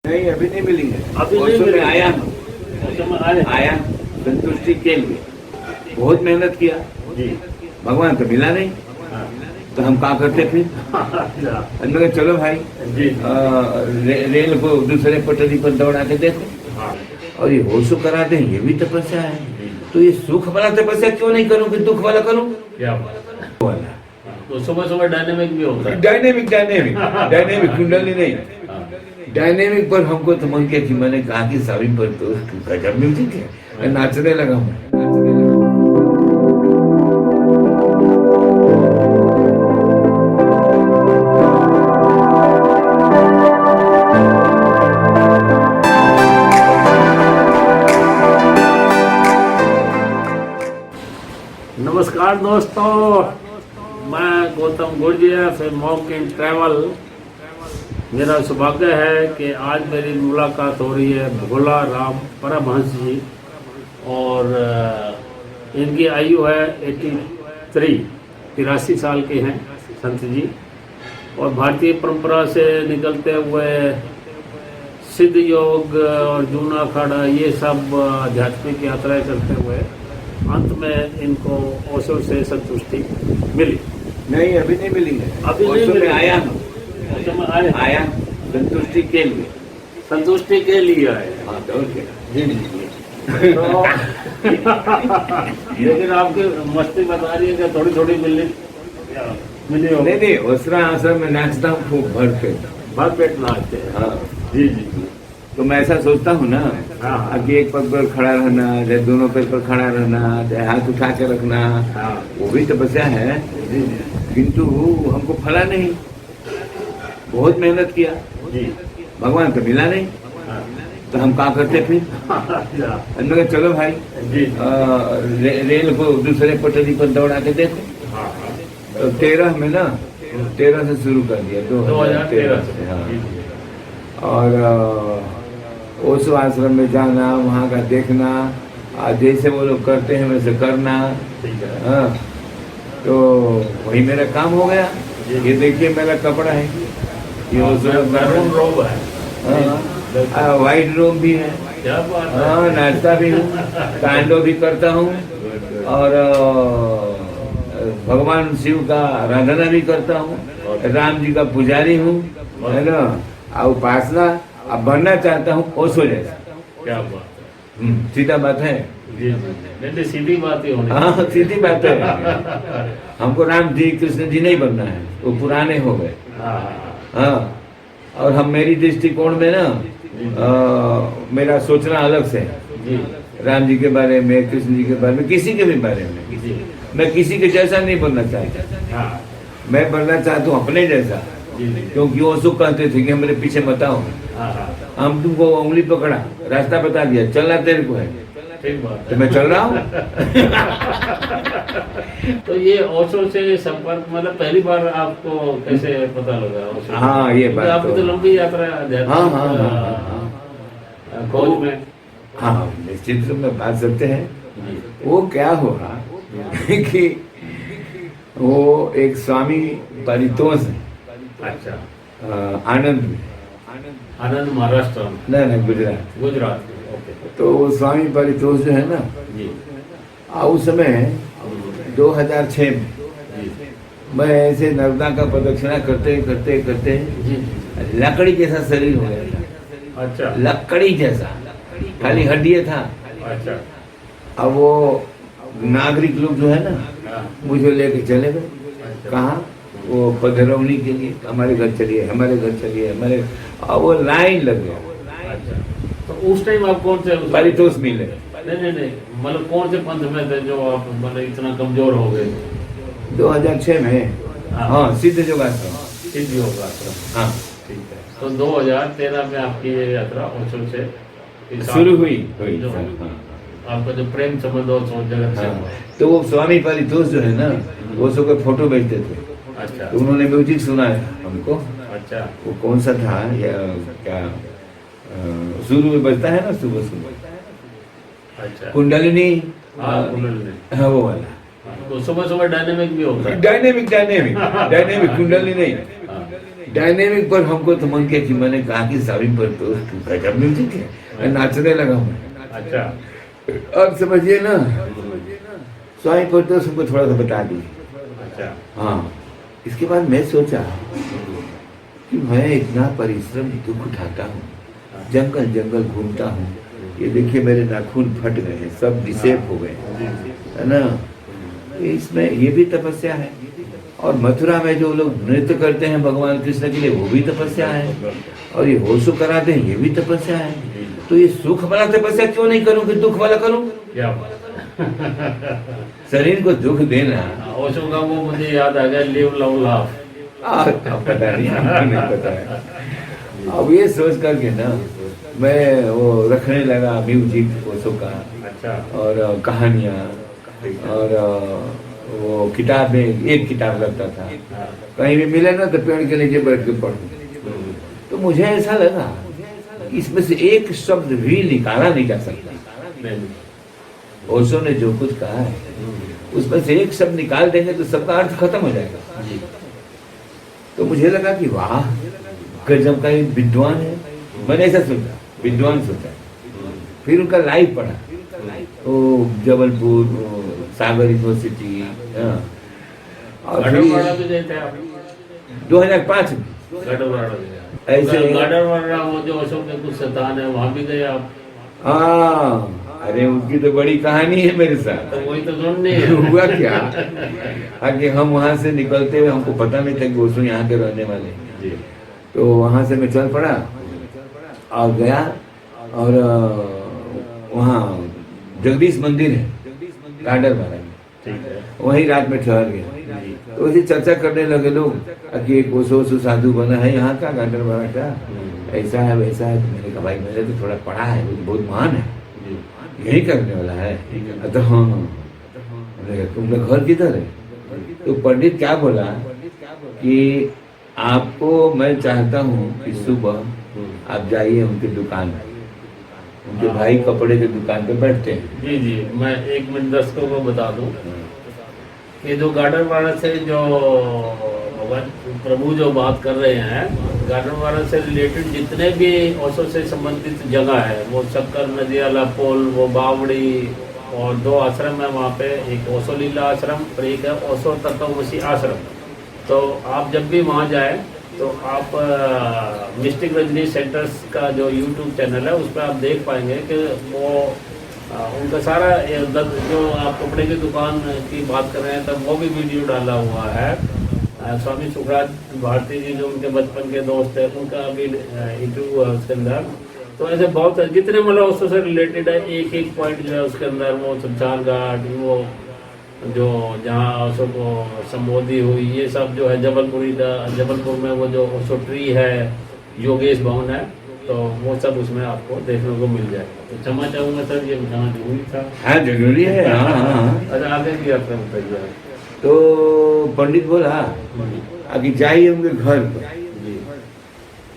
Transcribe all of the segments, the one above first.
नहीं, अभी नहीं मिलेंगे। अभी नहीं मिलेंगे। आया हूँ, आया संतुष्टि के लिए बहुत मेहनत किया जी। भगवान तो मिला नहीं, तो हम क्या करते फिर? मैंने कहा चलो भाई जी। रेल को दूसरे पटरी पर दौड़ा के देखो और ये होशो करा दे, ये भी तपस्या है। तो ये सुख वाला तपस्या क्यों नहीं करूं कि दुख वाला करूं? क्या बात है। तो सुबह सुबह डायनेमिक भी होता है। डायनेमिक कुंडली नहीं, डायनेमिक पर हमको तो मन किया कि मैंने कहा कि सभी पर तो गजब म्यूजिक है, मैं नाचने लगा हूँ। नमस्कार दोस्तों, मैं गौतम गुर्जिया से मॉकिंग ट्रैवल। मेरा सौभाग्य है कि आज मेरी मुलाकात हो रही है भोला राम परमहंस जी, और इनकी आयु है 83 साल के हैं संत जी। और भारतीय परंपरा से निकलते हुए सिद्ध योग और जूना अखाड़ा ये सब आध्यात्मिक यात्राएं करते हुए अंत में इनको ओशो से संतुष्टि मिली। नहीं, अभी नहीं मिलेंगे। अभी नहीं मिलेंगे। आया हूँ, आया संतुष्टि के लिए। संतुष्टि के लिए आए। हाँ, तो तो लेकिन आपकी मस्ती बता रही है कि थोड़ी थोड़ी मिली हो। नहीं, उसरा आश्रम में नाचता हूँ खूब भर पेट नाचते हैं। हाँ जी जी जी। तो मैं ऐसा सोचता हूँ ना, हाँ। कि एक पग पर खड़ा रहना, चाहे दोनों पैर पर खड़ा रहना, चाहे हाथ उठा के रखना, हाँ। वो भी तपस्या है। किंतु हमको फला नहीं, बहुत मेहनत किया जी। भगवान तो मिला नहीं, तो हम क्या करते फिर? मैंने कहा चलो भाई रेल को दूसरे पटरी पर दौड़ा के देखो। तो 13 में ना 13 से शुरू कर दिया, 2013 से। हाँ, और ओशो आश्रम में जाना, वहाँ का देखना, जैसे वो लोग करते हैं वैसे करना। हाँ, तो वही मेरा काम हो गया। ये देखिए मेरा कपड़ा है, ये ओशो मैरून रोब है, व्हाइट रोब भी है। हाँ, नाचता भी हूँ, तांडव भी करता हूँ, और भगवान शिव का आराधना भी करता हूँ, राम जी का पुजारी हूँ, है ना। और उपासना अब बनना चाहता हूँ ओशो जैसा। क्या बात है। सीधा बात है। जी जी, सीधी बात ही होनी। हाँ, सीधी बात है। हमको राम जी कृष्ण जी नहीं बनना है, वो पुराने हो गए। हाँ, और हम मेरी दृष्टिकोण में ना मेरा सोचना अलग से है। राम जी के बारे में, कृष्ण जी के बारे में, किसी के भी बारे में मैं किसी के जैसा नहीं बनना चाहता। मैं बनना चाहता हूँ अपने जैसा, क्योंकि वो सुख कहते थे कि मेरे पीछे मत आओ, हम तुमको उंगली पकड़ा, रास्ता बता दिया, चलना तेरे को है, तो मैं चल रहा हूँ। तो ये ओशो से संपर्क मतलब पहली बार आपको कैसे पता लगा ओशो? हाँ, ये बात आपकी तो लंबी यात्रा खोज में। हाँ, निश्चित रूप में बात सकते हैं। वो क्या हुआ कि वो एक स्वामी परितोष है। अच्छा। आनंद में, आनंद महाराष्ट्र में? नहीं, गुजरात। ओके। तो वो स्वामी परितोष जो है ना जी, उस समय 2006 में मैं ऐसे नर्मदा का प्रदक्षिणा करते करते करते लकड़ी जैसा शरीर हो गया था। अच्छा। लकड़ी जैसा, खाली हड्डी था। अच्छा। अब वो नागरिक लोग जो है ना मुझे लेके चले गए। कहाँ? वो पधरौनी के लिए, हमारे घर चलिए, हमारे घर चलिए, हमारे। अब वो लाइन लग गया। अच्छा। तो उस टाइम आप कौन से परितोष मिले? नहीं, मतलब कौन से पंथ में थे जो आप मतलब इतना कमजोर हो गए? 2006 में। हाँ, सिद्ध योगाश्रम। सिद्ध योगाश्रम। हाँ, ठीक है। तो 2013 में आपकी ये यात्रा ओशो से शुरू हुई। आपका जो प्रेम संबंध ओशो जगत से। तो वो स्वामी परितोष जो है ना, ओशो के फोटो भेजते थे। अच्छा। तो उन्होंने म्यूजिक सुनाया हमको। अच्छा। वो कौन सा था या क्या, शुरू में बजता है ना सुबह सुबह। अच्छा। कुंडलिनी। हाँ, कुंडलिनी। हाँ, वो वाला। तो सुबह सुबह डायनेमिक भी होता है। डायनेमिक कुंडलिनी नहीं, डायनेमिक पर हमको तो मन किया कि मैंने कहा कि सावी पर तो गजब म्यूजिक है, मैं नाचने लगा मैं। अच्छा। अब समझिए ना, स्वामी पर तो हमको थोड़ा सा बता दी। अच्छा। हाँ, इसके बाद मैं सोचा कि मैं इतना परिश्रम दुख उठाता हूँ, जंगल जंगल घूमता हूँ, ये देखिए मेरे नाखून फट गए हैं, सब डिसेप हो गए हैं, है ना। इसमें ये भी तपस्या है। और मथुरा में जो लोग नृत्य करते हैं भगवान कृष्ण के लिए, वो भी तपस्या है। और ये होशो कराते हैं, ये भी तपस्या है। तो ये सुख वाला तपस्या क्यों नहीं करूं कि दुख वाला करूं? क्या शरीर को दुख देना। ओशो का वो मुझे याद आ गया, लिव लव लाफ। पता नहीं, हमको नहीं पता है। अब ये सोच करके ना मैं वो रखने लगा म्यूजिक ओशो का। अच्छा। और कहानियाँ और वो किताबें, एक किताब लगता था, कहीं भी मिले ना तो पेड़ के नीचे बैठ के पढ़ूं। तो मुझे ऐसा लगा कि इसमें से एक शब्द भी निकाला नहीं जा सकता। ओशो ने जो कुछ कहा है उसमें से एक शब्द निकाल देंगे तो सबका अर्थ खत्म हो जाएगा। तो मुझे लगा कि वाह, गजब का एक विद्वान है। मैंने ऐसा सोचा, विद्वान सोचा। फिर उनका लाइव पढ़ा, वो जबलपुर सागर यूनिवर्सिटी। और 2005 में ऐसे वो जो अशोक के कुछ स्थान है वहाँ भी गए आप? हाँ, अरे उनकी तो बड़ी कहानी है मेरे साथ। तो वही तो सुनने हुआ क्या कि हम वहाँ से निकलते हुए, हमको पता नहीं था कि ओशो यहाँ के रहने वाले हैं। तो वहाँ से मैं चल पड़ा और गया, और वहाँ जगदीश मंदिर है गार्डन वाला, वहीं रात में ठहर गया। तो ऐसी चर्चा करने लगे लोग कि एक ओशो साधु बना है यहाँ का, गार्डन वाला का, ऐसा है वैसा है। तो मैंने कहा भाई मैंने तो थोड़ा पढ़ा है, वो बहुत महान है, यही करने वाला है। तो हाँ, मैंने कहा तुमका घर किधर है? तो पंडित क्या बोला कि आपको मैं चाहता हूँ कि सुबह आप जाइए उनकी दुकान पे, उनके भाई कपड़े की दुकान पे बैठते हैं। जी जी, मैं 1 मिनट दर्शकों को बता दूं कि जो गार्डन वाला से जो प्रभु जो बात कर रहे हैं, गार्डन वाला से रिलेटेड जितने भी ओशो से संबंधित जगह है, वो शक्कर नदी वाला पुल, वो बावड़ी, और 2 आश्रम है वहाँ पे, एक ओशो लीला आश्रम और एक है ओशो तत्वमसी आश्रम। तो आप जब भी वहाँ जाए तो आप मिस्टिक रजनी सेंटर्स का जो यूट्यूब चैनल है उस पर आप देख पाएंगे कि वो उनका सारा जो आप कपड़े की दुकान की बात कर रहे हैं तब वो भी वीडियो डाला हुआ है। स्वामी सुखराज भारती जी जो उनके बचपन के दोस्त हैं, उनका भी इंटरव्यू है उसके अंदर। तो ऐसे बहुत जितने मतलब उससे रिलेटेड है, एक एक पॉइंट जो है उसके अंदर, वो शमशान घाट, वो जो जहाँ ओशो को संबोधि हुई, ये सब जो है जबलपुर में वो जो ओशो ट्री है, योगेश भवन है, तो वो सब उसमें आपको देखने को मिल जाएगा। तो क्षमा चाहूँगा सर, ये बताना जरूरी था। हाँ जरूरी है। हाँ। अच्छा, आगे की यात्रा बताइए। तो पंडित बोला कि जाइए उनके घर पर,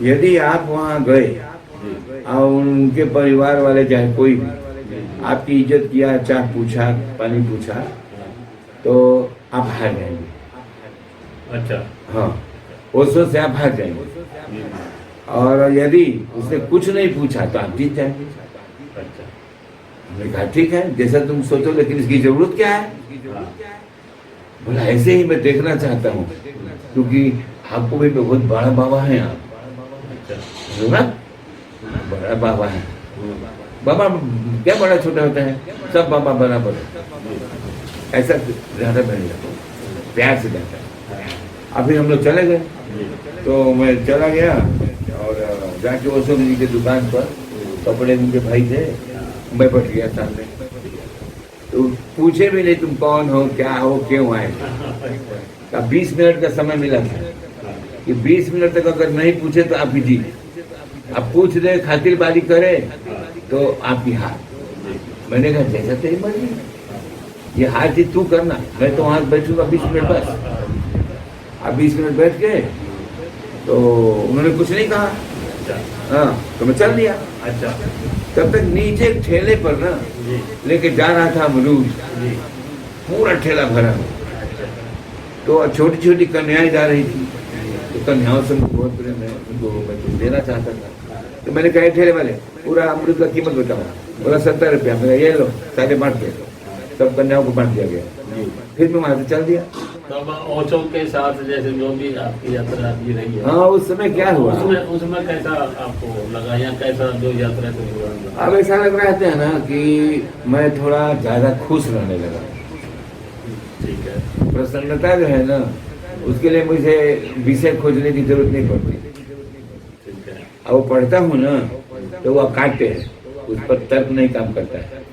यदि आप वहाँ गए और उनके परिवार वाले चाहे कोई भी आपकी इज्जत किया, चाय पूछा, पानी पूछा, तो आप हार जाएंगे। अच्छा। हाँ, ओशो से आप हार जाएंगे। और यदि उसने कुछ नहीं पूछा तो आप जीत जाएंगे। अच्छा। हमने कहा ठीक है, जैसा तुम सोचो, लेकिन इसकी जरूरत क्या है? बोला ऐसे ही मैं देखना चाहता हूँ, क्योंकि आपको भी बहुत बड़ा बाबा है आप। अच्छा। ना बड़ा बाबा है। बाबा क्या बड़ा छोटा होता है, सब बाबा बराबर है। ऐसा ज्यादा नहीं जाता, प्यार से जाता है। अभी हम लोग चले गए, तो मैं चला गया और जाके ओशो जी की दुकान पर, कपड़े उनके भाई थे, मैं बैठ गया सामने। तो पूछे भी नहीं तुम कौन हो, क्या हो, क्यों आए। 20 मिनट का समय मिला था कि 20 मिनट तक अगर नहीं पूछे तो आप ही जीत, आप पूछ रहे खातिरबाजी करे तो आपकी हार। मैंने कहा जैसा तेरी मर्जी, ये हार जीत तू करना, मैं तो वहां बैठूंगा 20 मिनट बस। अब 20 मिनट बैठ के तो उन्होंने कुछ नहीं कहा। हाँ, तो मैं चल दिया। अच्छा। तब तक नीचे ठेले पर ना लेके जा रहा था अमरूद, पूरा ठेला भरा। तो छोटी छोटी कन्याएं जा रही थी, तो कन्याओं से मुझे बहुत प्रेम है, उनको मैं कुछ देना चाहता था। तो मैंने कहा ठेले वाले पूरा अमृत का कीमत बताओ। बोला 70 रुपया। मैंने ये लो, सारे बांट के सब कन्याओं को बांट दिया गया। फिर मैं वहां से चल दिया। तब औचों के साथ जैसे जो भी आपकी यात्रा आपकी रही है, हाँ, उस समय क्या हुआ, उसमें कैसा आपको लगा या कैसा जो यात्रा से जुड़ा? अब ऐसा लग रहा है ना कि मैं थोड़ा ज्यादा खुश रहने लगा। ठीक है। प्रसन्नता जो है ना, उसके लिए मुझे विषय खोजने की जरूरत नहीं पड़ती। ठीक है। अब वो पढ़ता हूँ ना तो वो काटते है, उस पर तर्क नहीं काम करता है।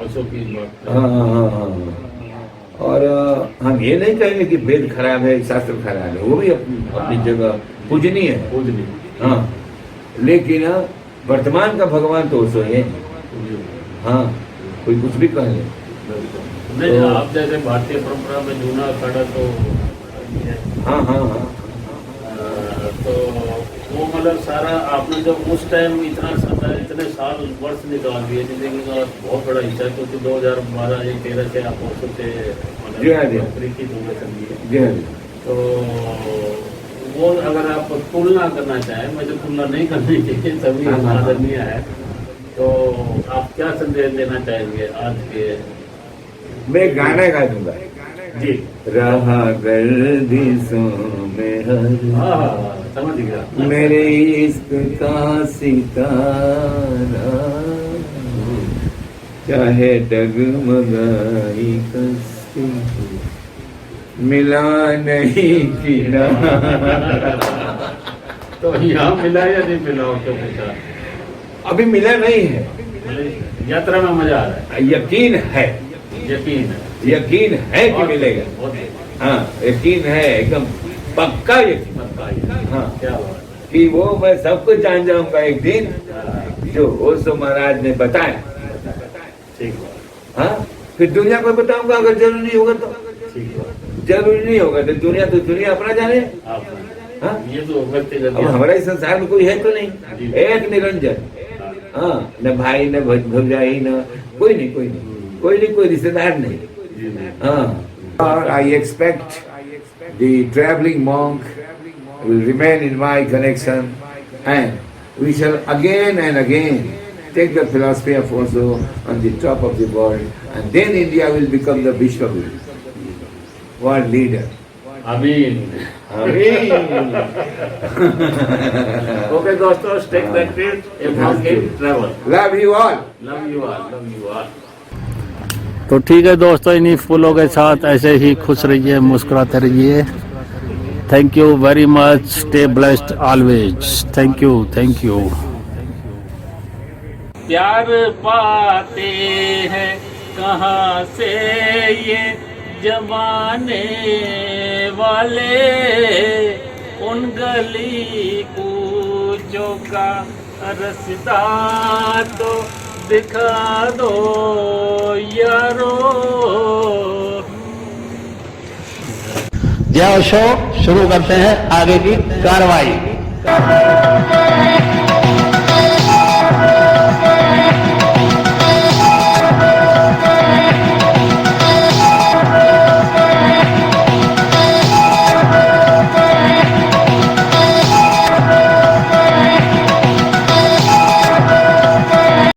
औचों की बात। हाँ। और हम ये नहीं कहेंगे कि वेद खराब है, शास्त्र खराब है, वो भी अपनी जगह पूजनीय है। हाँ, लेकिन वर्तमान का भगवान तो सो है। हाँ, कोई कुछ भी कह ले। नहीं, आप जैसे भारतीय परंपरा में जूना अखाड़ा तो हाँ। तो वो मतलब सारा आपने जब उस टाइम इतने साल वर्ष निकाल दिए जिंदगी का बहुत बड़ा हिस्सा, क्योंकि 2012 या 13 से आप औसत से नौकरी की दुनिया चल रही है। तो वो अगर आप तुलना करना चाहें, मुझे तुलना नहीं करनी चाहिए, सभी आदरणीय है, तो आप क्या संदेश देना चाहेंगे आज के? मैं गाना गा दूंगा जी। रहा गर्दिशों में हर समझ गया। मेरे इश्क का सितारा, चाहे डगमगाई कस्ती, मिला नहीं किनारा। तो यहाँ मिला या नहीं मिला उसको पूछा? अभी मिला नहीं है। यात्रा में मजा आ रहा है? यकीन है कि मिलेगा। हाँ, यकीन है, एकदम पक्का यकीन। हाँ, क्या बात कि वो मैं सब कुछ जान जाऊंगा एक दिन, जो ओशो महाराज ने बताया। ठीक। हाँ, फिर दुनिया को बताऊंगा अगर जरूरी होगा तो। जरूरी नहीं होगा तो दुनिया अपना जाने। हाँ, ये तो व्यक्तिगत। अब हमारा इस संसार में कोई है तो नहीं, एक निरंजन। हाँ, न भाई न भौजाई न कोई रिश्तेदार नहीं। हाँ, I expect the traveling monk will remain in my connection, and we shall again and again take the philosophy of Osho on the top of the world, and then India will become the Vishwaguru, world leader. Amin. Okay, दोस्तों, stay connected. Travel. Love you all. तो ठीक है दोस्तों, इन्हीं फूलों के साथ ऐसे ही खुश रहिए, मुस्कुराते रहिए। Thank you very much. Stay blessed always. Thank you. प्यार पाते हैं कहाँ से ये जमाने वाले, उन गली कूचों का रास्ता तो दिखा दो यारो। जय ओशो। शुरू करते हैं आगे की कार्रवाई।